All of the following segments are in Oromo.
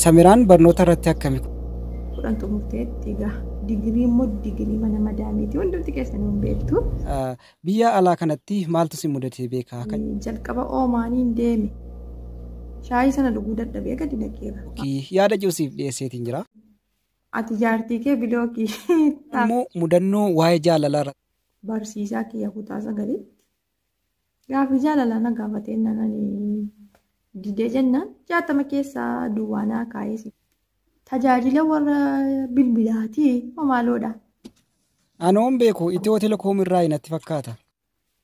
Samiraan barnoota irratti akkami? Kudhan xumurteetti egaa digirii immoo digirii mana madaamiiti hundumti keessan hin beektu. Biyya alaa kanatti maaltu si mudatee beekaa? Jalqaba Oomaaniin deeme shaayii sana dhuguu dadhabee gadi naqeera. Yaada cuusiif dhiyeesseetiin jira. Ati jaartii kee bilookii Immoo mudannoo waa'ee jaalalaa barsiisaa kiyya kutaa sagalitti gaaffii jaalalaa na gaafatee nananii didee jennaan 60 keessaa duwwaanaa kaa'ee tajaajila warra bilbilaatii maaloodha. Anoon beeku Itiyoo Telekoom irraa inatti fakkaata.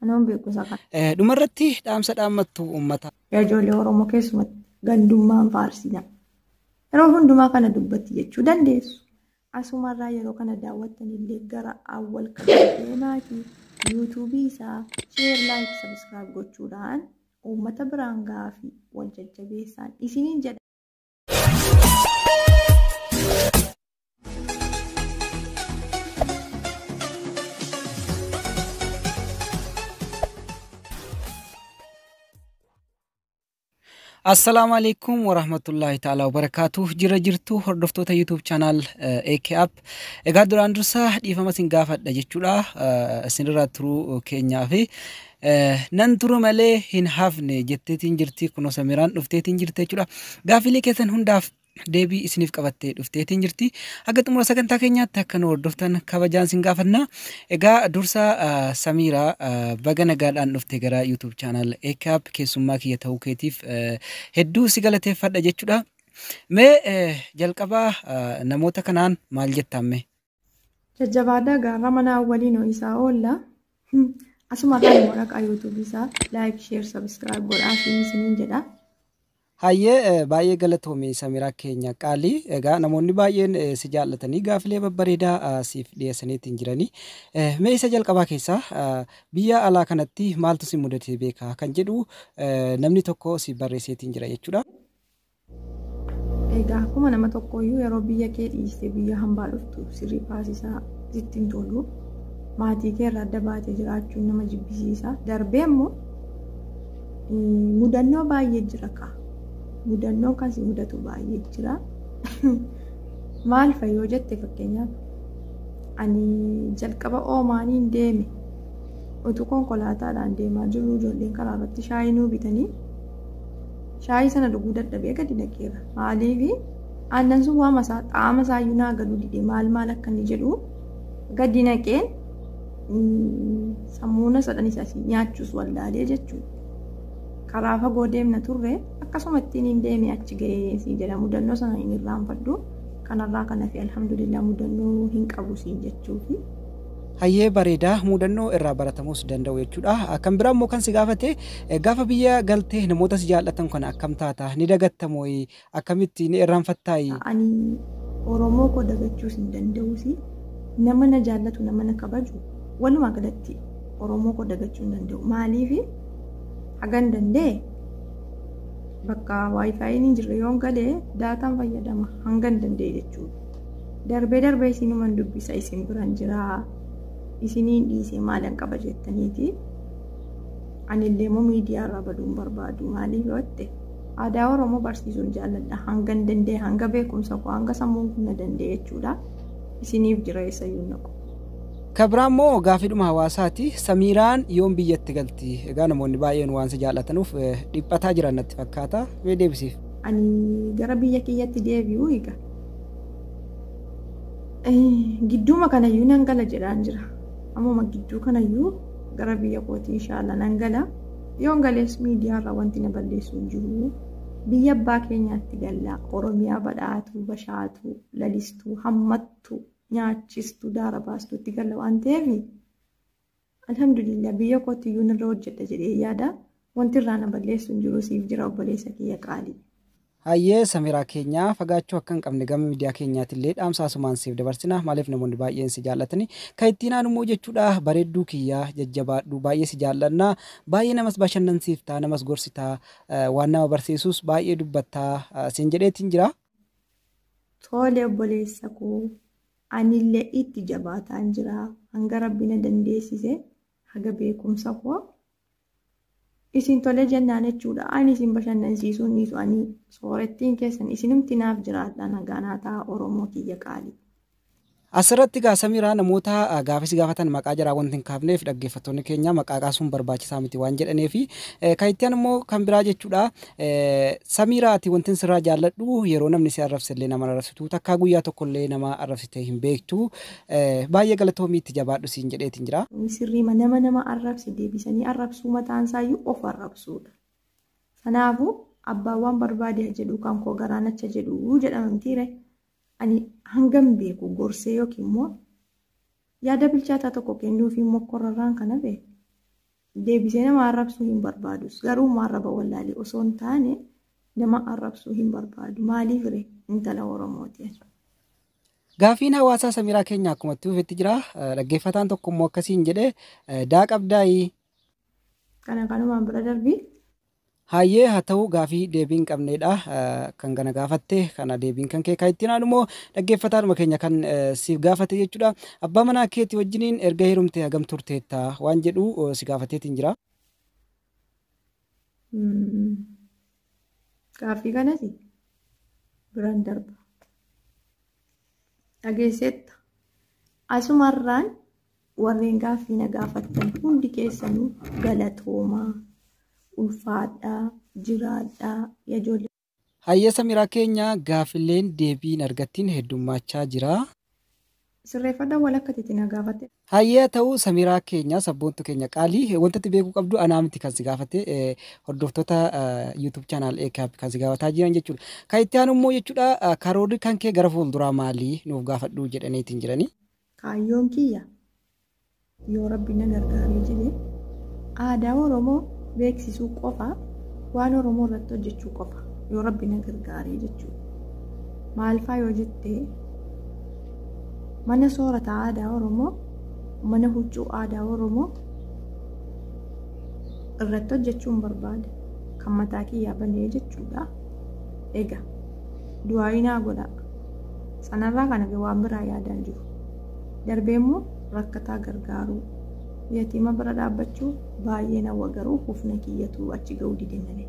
Anoon beeku isaa dhumarratti dhaamsa dhaammattu uummata. Ijoollee Oromoo keessumatti gandummaan faarsina. Yeroo hundumaa kana dubbatti jechuu dandeessu. Asumarraa yeroo kana daawwattan illee gara awwal deemaatii yuutuubii isaa sheer laayik sabiskiraayib gochuudhaan uummata biraan gaafii wal jajjabeessaan isiniin jedha. Assalamu alaikum warahmatullahi ta'ala wabarakatuh. Jira jirtu hordoftoota YouTube channel AK App. Egaa duraan dursa dhiifama sin gaafadha jechuudha. Isinirraa turuu keenyaa fi nan turu malee hin hafne jetteetiin jirti kunoo Samiraan dhufteetiin jirti jechuudha. Gaafilee keessan hundaaf deebii isiniif qabattee dhufteetiin jirti. Akka xumura sagantaa keenyaatti akka nu hordoftan kabajaan sin gaafanna. Egaa dursa Samiraa baga nagaadhaan dhufte gara YouTube channel AK App keessummaa kiyya ta'uu keetiif hedduu si galateeffadha jechuudha. Mee jalqabaa namoota kanaan maal jettamme? Jajjabaadhaa gaarra mana waliin isaa oolla. Asuma kan waraqaa YouTube isaa like, share, subscribe godhaa isiniin jedha. Hayyee baay'ee galatoomii Samiraa keenya qaalii. Egaa namoonni baay'een si jaallatanii gaafilee babbareedaa siif dhiyeessaniitiin jiranii. Mee isa jalqabaa keessaa biyya alaa kanatti maaltu si mudatee beekaa kan jedhu namni tokko si barreesseetiin jira jechuudha. Egaa akkuma nama tokkooyyuu yeroo biyya kee dhiistee biyya hambaa dhuftu sirrii paasisaa ittiin tolu maatii kee irraa adda baatee jiraachuun nama jibbisiisa. Darbee immoo mudannoo baay'ee jira kaa. Mudannoo kan si mudatu baay'ee jira. Maal fayyoo jette fakkeenyaaf ani jalqaba Oomaaniin deeme utuu konkolaataadhaan deemaa jiru ijoolleen karaa irratti shaayii nuu bitanii shaayii sana dhuguu dadhabee gadi naqeera. Maaliif aannan sun waama isaa qaama isaayyuu naa galuu didee maal akka inni jedhu gadi naqeen sammuuna sadhan isaa nyaachuus wallaalee jechuudha. Karaa fagoo deemna turre akkasuma ittiin hin deeme achi ga'ee si jedha mudannoo sana hin irraanfadhu kanarraa kana fi alhamdulillah mudannoo hin qabu siin jechuufi. Hayyee bareedaa mudannoo irraa baratamuus danda'u jechuudha. Kan biraa immoo kan si gaafate gaafa biyya galtee namoota si jaallatan kana akkam taata ni dagattamoo akkamitti ni irraanfattaayi? Ani Oromoo koo dagachuus hin danda'uusi nama na jaallatu nama na kabaju walumaa galatti Oromoo koo dagachuu hin danda'u. Maaliif hagan danda'e bakka waayifaayiin hin jirre yoon galee daataan fayyadama hangan danda'e jechuudha. Darbee isinuman dubbisa isin biraan jira isiniin dhiisee maalan qaba jettaniiti. Anillee immoo miidiyaa irraa baduun barbaadu. Maaliif yoo aadaa Oromoo barsiisuun jaalladha. Hangan danda'e hanga beekumsa koo hanga sammuun kun na danda'e jechuudha. Isiniif jira eessayyuu naqu. Kabiraan immoo gaaffiidhuma hawaasaati. Samiraan yoom biyyatti galti? Egaa namoonni baay'een waan si jaallatanuuf dhiphataa jiran natti fakkaata. Mee deebisiif? Ani gara biyya kiyyatti deebi'uu egaa. Gidduuma kanayyuu nan gala jedhaan jira. Ammuma gidduu kanayyuu gara biyya kootii inshaalla nan gala. Yoon galees miidiyaarraa wanti na balleessu hin jiru. Biyya abbaa keenyaatti galla. Oromiyaa badhaatu, bashaatu, lalistuu, hammattu. Nyaachistuu daara baastuutti gala waan ta'eef alhamdulillah biyya kootti iyyuu irra hojjedha jedhee yaada wanti irraa na balleessu hin jiru siif jira obboleessa kiyya qaalii. Hayyee Samiraa keenya fagaachuu akka hin qabne gama miidiyaa keenyaatti illee dhaamsa asumaan siif dabarsina maaliif namoonni baay'een si jaallatani kan ittiin aanummoo jechuudha bareedduu kiyyaa jajjabaadhu baay'ee si jaallanna baay'ee namas bashannansiiftaa namas gorsitaa waan nama barsiisus baay'ee dubbattaa siin jedheetiin jira. Tole obboleessa koo. Anillee itti jabaataan jira hanga rabbi na dandeessise haga beekumsa koo isin tole jennaan jechuudha. Ani isin bashannansiisuun dhiisu ani soorettiin keessan isinumti naaf jiraadha nagaa ta'a Oromoo kiyya qaalii. Asirratti gaa Samiraa namoota gaafis gaafatan maqaa jiraa wanti hin kaafneef dhaggeeffattoonni keenya maqaa kaasuun barbaachisaa miti waan jedhaniifi kan itti immoo kan biraa jechuudha. Samiraati wanti sirraa jaalladhu yeroo namni si arrabsillee nama arrabsitu takka guyyaa tokkollee nama arrabsitee hin beektu baay'ee galatoomii itti jabaadhu siin jedheetiin jira. Sirrii nama arrabsi deebisanii arrabsuu mataan isaayyuu of arrabsuudha. Kanaafuu abbaan waan barbaade jedhu kan koo garaanacha jedhu jedhamtiire. Ani hangam beeku gorsee yookiin immoo yaada bilchaataa tokko kennuufi immoo korrarraan kana beeku. Deebisee nama arrabsuu hin barbaadus. Garuu maarraba wallaalee osoo hin taane nama arrabsuu hin barbaadu. Maaliif ree intala Oromooti? Gaafiin hawaasaa Samiraa keenya akkuma itti dhufetti jira. Dhaggeeffataan tokko immoo akkasiin jedhee daa qabdaayii. Kana kanumaan bira darbii. Hayyee haa ta'u gaafii deebiin qabneedha kan gana gaafatte kana deebiin kan kee kaayittiin immoo dhaggeeffataanuma keenya kan siif gaafate jechuudha. Abbaa manaa keetii wajjiniin erga heerumtee hagam turteetta waan jedhu si gaafateetiin jira. Gaafii kanasi biraan darba. Dhageesseetta. Asumarraan warreen gaafii na gaafattan hundi keessanuu galatoomaa. Ulfaadhaa jiraadhaa yaajollee. Hayyee Samiraa keenya gaafilleen deebiin argattiin heddummachaa jira. Sirreeffadhaan walakkatitti na gaafatte. Hayyee ta'uu Samiraa keenya sabboontu keenya qaalii wantatti beekuu qabdu anaa miti kan si gaafate hordoftoota YouTube channel EKAP kan si gaafataa jiran jechuudha. Kan itti aanu immoo jechuudha karoorri kan kee gara fuulduraa maalii nuuf gaafadhu jedhaniitiin jiranii. Kaayyoon kiyya yoo rabbi na gargaaree jedhee aadaa Oromoo beeksisuu qofa waan Oromoo irratti hojjechuu qofa yoo rabbi na gargaaree jechuudha. Maal fa'aa yoo jettee mana soorata aadaa Oromoo mana huccuu aadaa Oromoo irratti hojjechuun barbaada kan mataa kiyyaa banee jechuudha. Egaa du'aayinaa godha sanarraa kana waan biraa yaadaan jiru darbee immoo rakkataa gargaaruu. Yatiima bira dhaabbachuu baay'ee nama garuu hufna kiyyatu achi ga'uu didee malee.